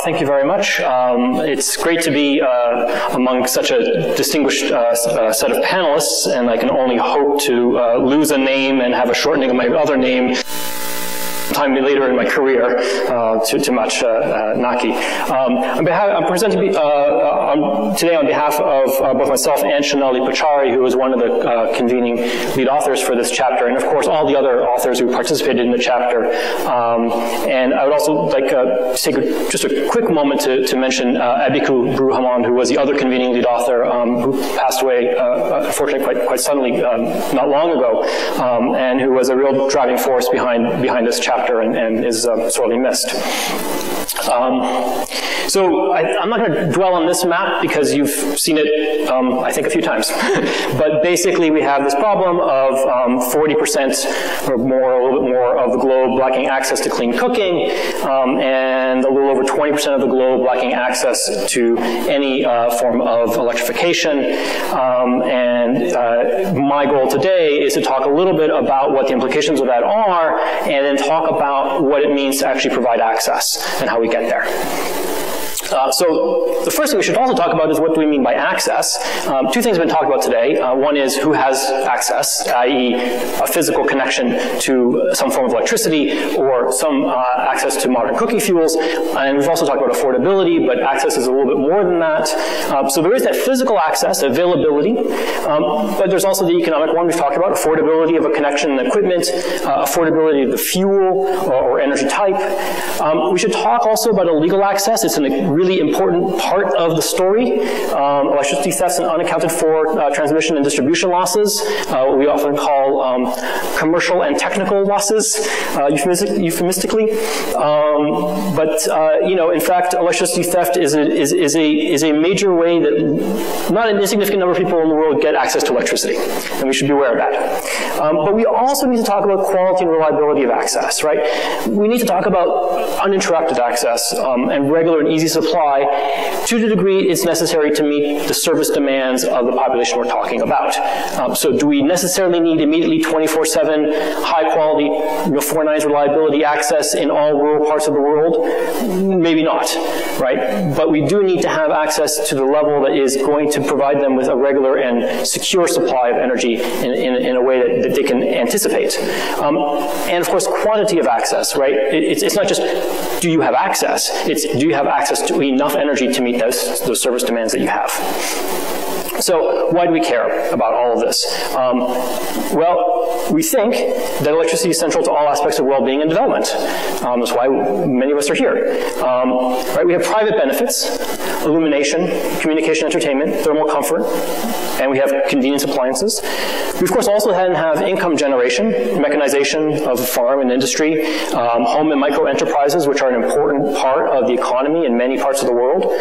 Thank you very much. It's great to be among such a distinguished set of panelists, and I can only hope to lose a name and have a shortening of my other name time later in my career to match Naki. I'm presenting today on behalf of both myself and Shanali Pachari, who is one of the convening lead authors for this chapter, and of course all the other authors who participated in the chapter. And I would also like to take just a quick moment to mention Abiku Bruhaman, who was the other convening lead author, who passed away, unfortunately, quite suddenly not long ago, and who was a real driving force behind this chapter. And is sorely missed. So I'm not going to dwell on this map because you've seen it, I think, a few times. But basically, we have this problem of 40% or more, a little bit more of the globe lacking access to clean cooking, and a little over 20% of the globe lacking access to any form of electrification. And my goal today is to talk a little bit about what the implications of that are, and then talk about what it means to actually provide access and how we get there. So the first thing we should also talk about is what do we mean by access. Two things have been talked about today. One is who has access, i.e. a physical connection to some form of electricity or some access to modern cooking fuels. And we've also talked about affordability, but access is a little bit more than that. So there is that physical access, availability, but there's also the economic one we've talked about, affordability of a connection and equipment, affordability of the fuel or energy type. We should talk also about illegal access. It's a really important part of the story. Electricity thefts and unaccounted for transmission and distribution losses, what we often call commercial and technical losses, euphemistically. You know, in fact, electricity theft is a major way that not an insignificant number of people in the world get access to electricity, and we should be aware of that. But we also need to talk about quality and reliability of access, right? We need to talk about uninterrupted access and regular and easy supply to the degree it's necessary to meet the service demands of the population we're talking about. So do we necessarily need immediately 24/7 high quality, 4-9 reliability access in all rural parts of the world? Maybe not, right? But we do need to have access to the level that is going to provide them with a regular and secure supply of energy in a way that they can anticipate. And of course, quantity of access, right? It's not just do you have access, it's do you have access to enough energy to meet those service demands that you have. So why do we care about all of this? Well, we think that electricity is central to all aspects of well-being and development. That's why many of us are here. Right? We have private benefits, illumination, communication, entertainment, thermal comfort, and we have convenience appliances. We, of course, also have income generation, mechanization of the farm and industry, home and micro enterprises, which are an important part of the economy in many parts of the world,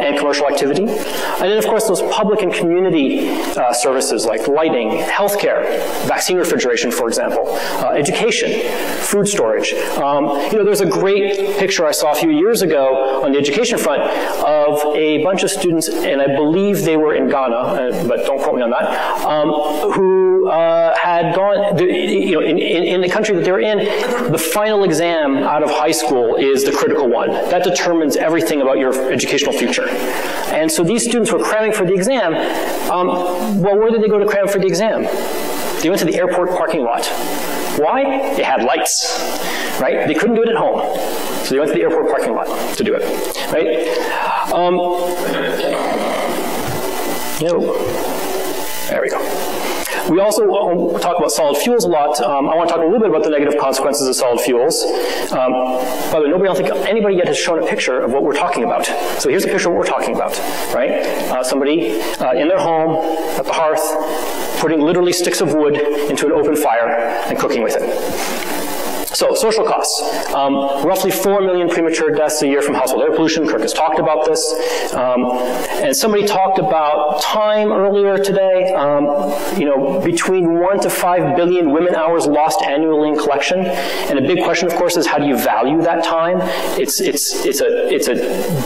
and commercial activity. And then, of course, those public and community services like lighting, healthcare, vaccine refrigeration, for example, education, food storage. You know, there's a great picture I saw a few years ago on the education front of a bunch of students, and I believe they were in Ghana, but don't quote me on that, who had gone, you know, in the country that they're in, the final exam out of high school is the critical one. That determines everything about your educational future. And so these students were cramming for the exam. Well, where did they go to cram for the exam? They went to the airport parking lot. Why? They had lights, right? They couldn't do it at home. So they went to the airport parking lot to do it, right? There we go. We also talk about solid fuels a lot. I want to talk a little bit about the negative consequences of solid fuels. By the way, I don't think anybody yet has shown a picture of what we're talking about. So here's a picture of what we're talking about, right? Somebody in their home, at the hearth, putting literally sticks of wood into an open fire and cooking with it. So, social costs. Roughly 4 million premature deaths a year from household air pollution. Kirk has talked about this. And somebody talked about time earlier today. You know, between 1 to 5 billion women hours lost annually in collection. And a big question, of course, is how do you value that time? It's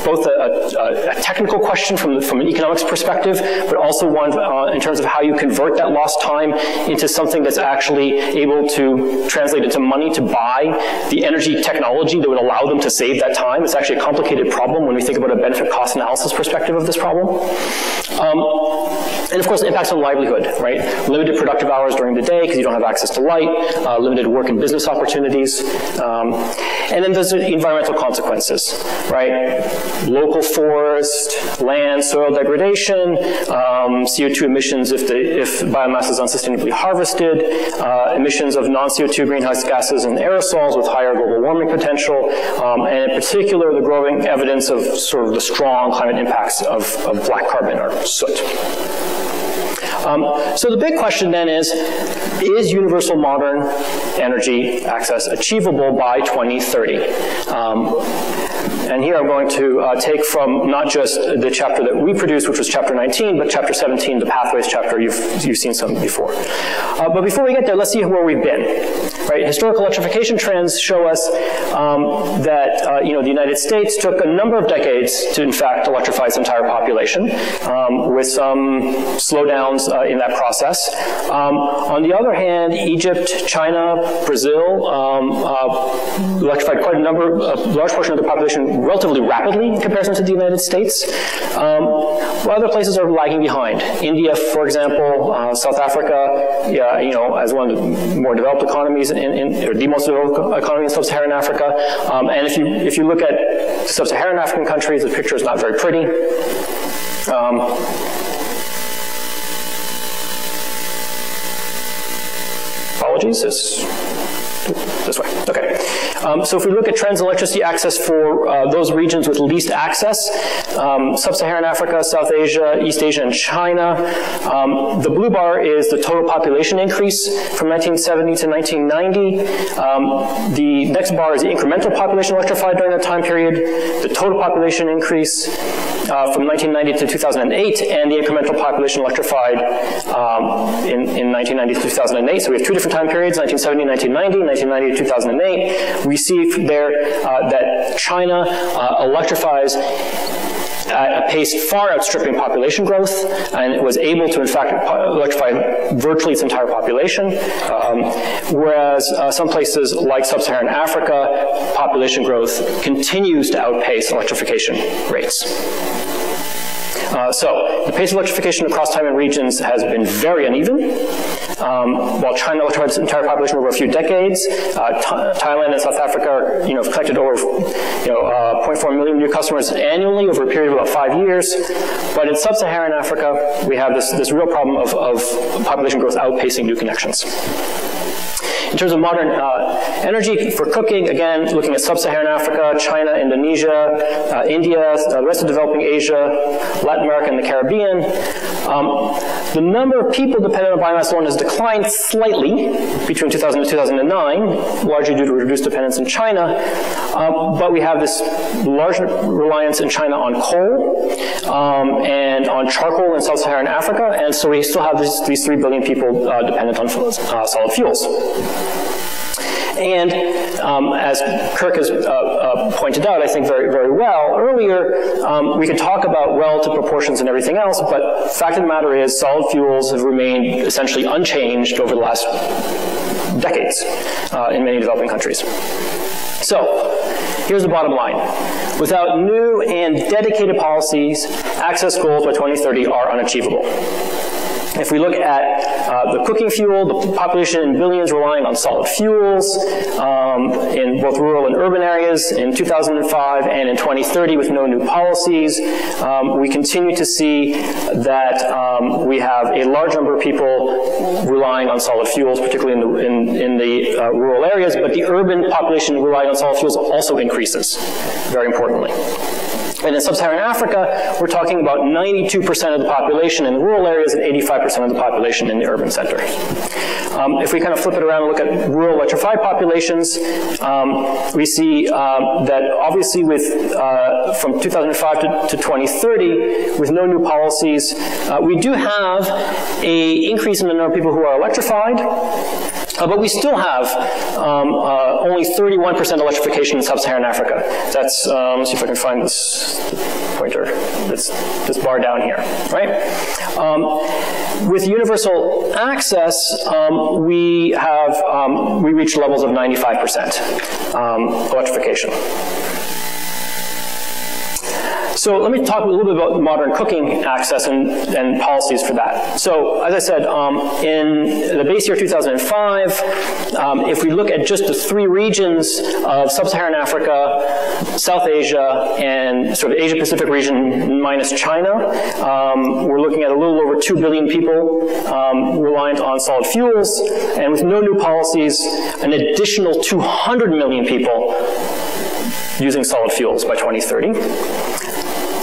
both a technical question from an economics perspective, but also one in terms of how you convert that lost time into something that's actually able to translate into money to buy buy the energy technology that would allow them to save that time. It's actually a complicated problem when we think about a benefit-cost analysis perspective of this problem. And of course, the impacts on livelihood, right? Limited productive hours during the day because you don't have access to light, limited work and business opportunities. And then there's the environmental consequences, right? Local forest, land, soil degradation, CO2 emissions if biomass is unsustainably harvested, emissions of non-CO2 greenhouse gases and aerosols with higher global warming potential, and in particular, the growing evidence of sort of the strong climate impacts of black carbon or soot. So the big question then is universal modern energy access achievable by 2030? And here I'm going to take from not just the chapter that we produced, which was chapter 19, but chapter 17, the pathways chapter. You've seen some before. But before we get there, let's see where we've been. Right? Historical electrification trends show us that the United States took a number of decades to, in fact, electrify its entire population, with some slowdowns in that process. On the other hand, Egypt, China, Brazil electrified quite a large portion of the population relatively rapidly in comparison to the United States. While other places are lagging behind. India, for example, South Africa, as one of the more developed economies, or the most developed economy in sub-Saharan Africa. And if you look at sub-Saharan African countries, the picture is not very pretty. Apologies, this way. Okay. So if we look at trends in electricity access for those regions with least access, sub-Saharan Africa, South Asia, East Asia, and China, the blue bar is the total population increase from 1970 to 1990. The next bar is the incremental population electrified during that time period, the total population increase from 1990 to 2008, and the incremental population electrified in 1990 to 2008. So we have two different time periods, 1970 and 1990, 1990 to 2008. We see there that China electrifies at a pace far outstripping population growth, and it was able to, in fact, electrify virtually its entire population, whereas some places like sub-Saharan Africa, population growth continues to outpace electrification rates. So the pace of electrification across time and regions has been very uneven. While China electrified its entire population over a few decades, Thailand and South Africa, have collected over, 0.4 million new customers annually over a period of about 5 years. But in sub-Saharan Africa, we have this real problem of population growth outpacing new connections. In terms of modern energy for cooking, again, looking at sub-Saharan Africa, China, Indonesia, India, the rest of developing Asia, Latin America, and the Caribbean, the number of people dependent on biomass alone has declined slightly between 2000 and 2009, largely due to reduced dependence in China, but we have this large reliance in China on coal and on charcoal in sub-Saharan Africa, and so we still have these 3 billion people dependent on solid fuels. And as Kirk has pointed out, I think very, very well earlier, we could talk about relative proportions and everything else, but fact of the matter is solid fuels have remained essentially unchanged over the last decades in many developing countries. So here's the bottom line. Without new and dedicated policies, access goals by 2030 are unachievable. If we look at the cooking fuel, the population in billions relying on solid fuels in both rural and urban areas in 2005 and in 2030 with no new policies, we continue to see that we have a large number of people relying on solid fuels, particularly in the rural areas, but the urban population relying on solid fuels also increases, very importantly. And in sub-Saharan Africa, we're talking about 92% of the population in the rural areas and 85% of the population in the urban centers. If we kind of flip it around and look at rural electrified populations, we see that obviously from 2005 to 2030, with no new policies, we do have an increase in the number of people who are electrified, But we still have only 31% electrification in sub-Saharan Africa. That's, let's see if I can find this pointer, this bar down here, right? With universal access, we reach levels of 95% electrification. So let me talk a little bit about modern cooking access and policies for that. So as I said, in the base year 2005, if we look at just the 3 regions of sub-Saharan Africa, South Asia, and sort of Asia-Pacific region minus China, we're looking at a little over 2 billion people reliant on solid fuels, and with no new policies, an additional 200 million people using solid fuels by 2030.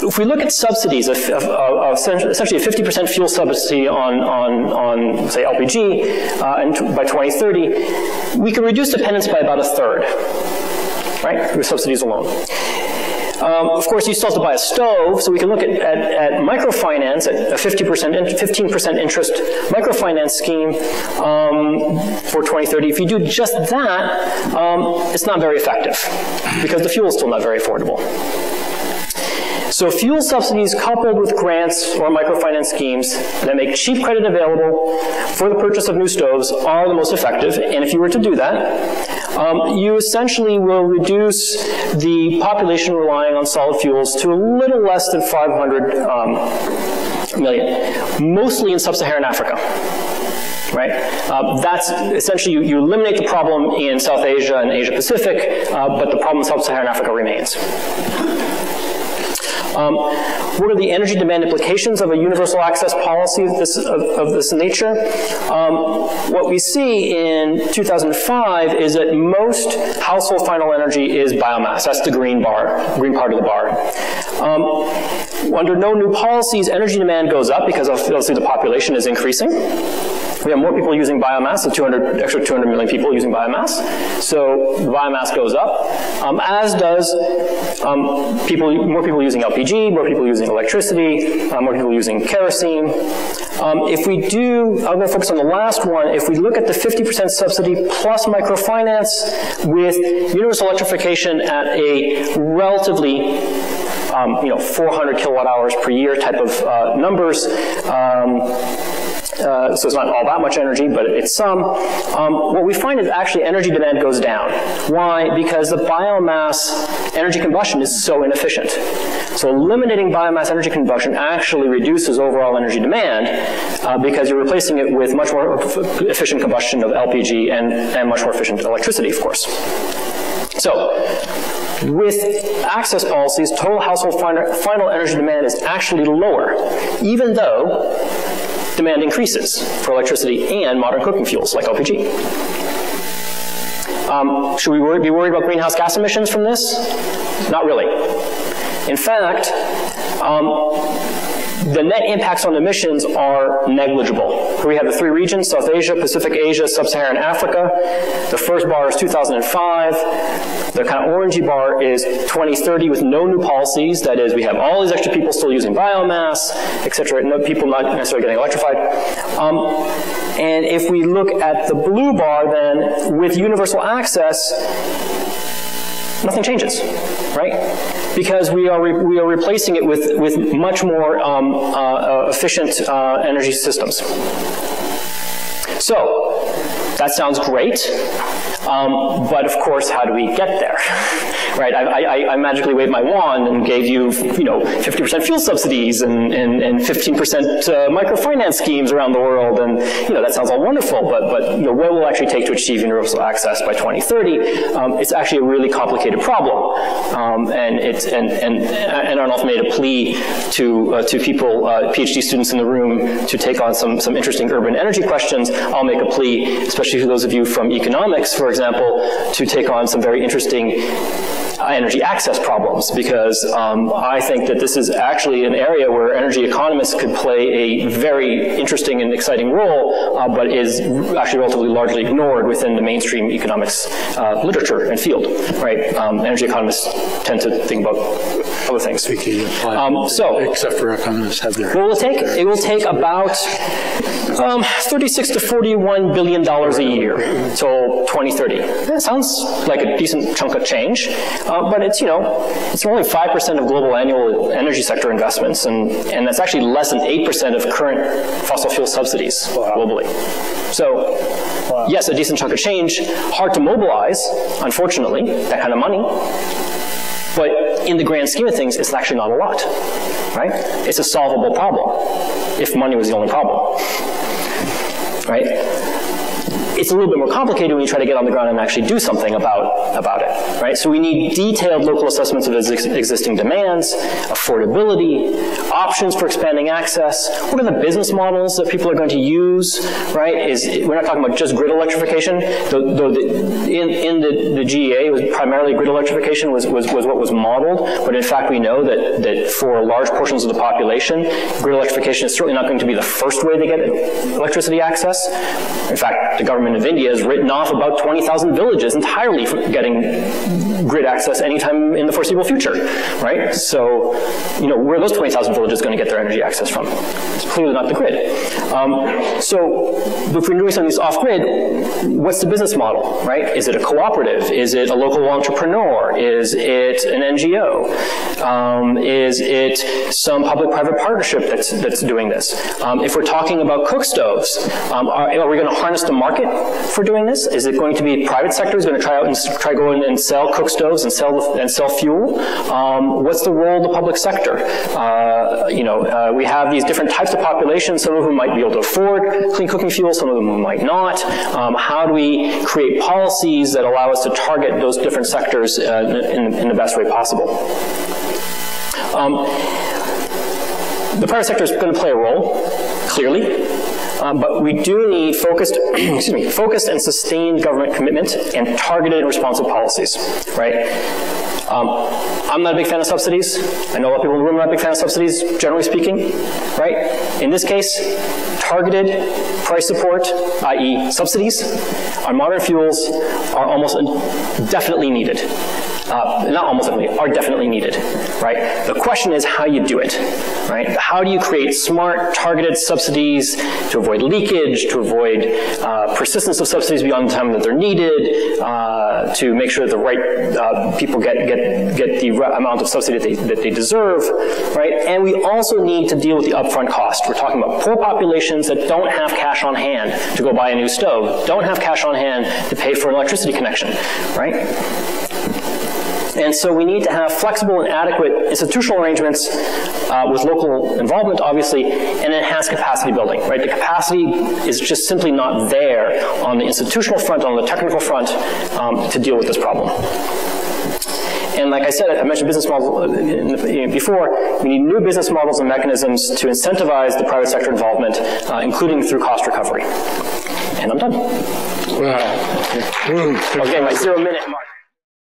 If we look at subsidies, essentially a 50% fuel subsidy on say, LPG and by 2030, we can reduce dependence by about 1/3, right, with subsidies alone. Of course, you still have to buy a stove, so we can look at microfinance, at a 15% interest microfinance scheme for 2030. If you do just that, it's not very effective because the fuel is still not very affordable. So fuel subsidies coupled with grants or microfinance schemes that make cheap credit available for the purchase of new stoves are the most effective. And if you were to do that, you essentially will reduce the population relying on solid fuels to a little less than 500 million, mostly in sub-Saharan Africa. Right? That's essentially, you eliminate the problem in South Asia and Asia Pacific, but the problem in sub-Saharan Africa remains. What are the energy demand implications of a universal access policy of this nature? What we see in 2005 is that most household final energy is biomass. That's the green part of the bar. Under no new policies, energy demand goes up because obviously the population is increasing. We have more people using biomass, so extra 200 million people using biomass. So the biomass goes up, as does more people using LPG, more people using electricity, more people using kerosene. If we do, I'm going to focus on the last one, if we look at the 50% subsidy plus microfinance with universal electrification at a relatively 400 kilowatt hours per year type of numbers, so it's not all that much energy, but it's some. What we find is actually energy demand goes down. Why? Because the biomass energy combustion is so inefficient. So eliminating biomass energy combustion actually reduces overall energy demand because you're replacing it with much more efficient combustion of LPG and much more efficient electricity, of course. So with access policies, total household final energy demand is actually lower, even though demand increases for electricity and modern cooking fuels like LPG. Should we be worried about greenhouse gas emissions from this? Not really. In fact, the net impacts on emissions are negligible. We have the 3 regions, South Asia, Pacific Asia, Sub-Saharan Africa. The first bar is 2005. The kind of orangey bar is 2030 with no new policies. That is, we have all these extra people still using biomass, etc. No people not necessarily getting electrified. And if we look at the blue bar, then with universal access, nothing changes, right? Because we are replacing it with much more efficient energy systems. So that sounds great, but of course, how do we get there? Right? I magically waved my wand and gave you, 50% fuel subsidies and 15% microfinance schemes around the world, and that sounds all wonderful. But what will it actually take to achieve universal access by 2030? It's actually a really complicated problem, and Arnulf made a plea to people, PhD students in the room, to take on some interesting urban energy questions. I'll make a plea, especially to those of you from economics, for example, to take on some very interesting energy access problems, because I think that this is actually an area where energy economists could play a very interesting and exciting role, but is actually relatively largely ignored within the mainstream economics literature and field, right? Energy economists tend to think about other things. Except for economists have their... What will it take? It will take about $36 to $41 billion a year till 2030. That sounds like a decent chunk of change, but it's, you know, it's only 5% of global annual energy sector investments, and that's actually less than 8% of current fossil fuel subsidies globally. So, yes, a decent chunk of change, hard to mobilize, unfortunately, that kind of money, but in the grand scheme of things, it's actually not a lot, right? It's a solvable problem, if money was the only problem, right? It's a little bit more complicated when you try to get on the ground and actually do something about it, right? So we need detailed local assessments of existing demands, affordability, options for expanding access. What are the business models that people are going to use, right? We're not talking about just grid electrification, though in the GEA, it was primarily grid electrification was what was modeled, but in fact we know that for large portions of the population, grid electrification is certainly not going to be the first way they get electricity access. In fact, the government of India has written off about 20,000 villages entirely from getting grid access anytime in the foreseeable future, right? So, you know, where are those 20,000 villages going to get their energy access from? It's clearly not the grid. So, if we're doing something that's off-grid, what's the business model, right? Is it a cooperative? Is it a local entrepreneur? Is it an NGO? Is it some public-private partnership that's doing this? If we're talking about cook stoves, are we going to harness the market for doing this? Is it going to be private sector is going to try go in and sell cook stoves and sell fuel? What's the role of the public sector? We have these different types of populations. Some of whom might be able to afford clean cooking fuel, some of them who might not. How do we create policies that allow us to target those different sectors in the best way possible? The private sector is going to play a role, clearly. But we do need focused and sustained government commitment and targeted and responsive policies, right? I'm not a big fan of subsidies. I know a lot of people in the room are not a big fan of subsidies, generally speaking, right? In this case, targeted price support, i.e. subsidies, on modern fuels are almost definitely needed. Not almost definitely, are definitely needed, right? The question is how you do it, right? How do you create smart, targeted subsidies to avoid leakage, to avoid persistence of subsidies beyond the time that they're needed, to make sure that the right people get the amount of subsidy that they deserve, right? And we also need to deal with the upfront cost. We're talking about poor populations that don't have cash on hand to go buy a new stove, don't have cash on hand to pay for an electricity connection, right? And so we need to have flexible and adequate institutional arrangements with local involvement, obviously, and enhanced capacity building, right? The capacity is just simply not there on the institutional front, on the technical front, to deal with this problem. And like I said, I mentioned business models before, we need new business models and mechanisms to incentivize the private sector involvement, including through cost recovery. And I'm done. Wow. Okay, my 0-minute mark.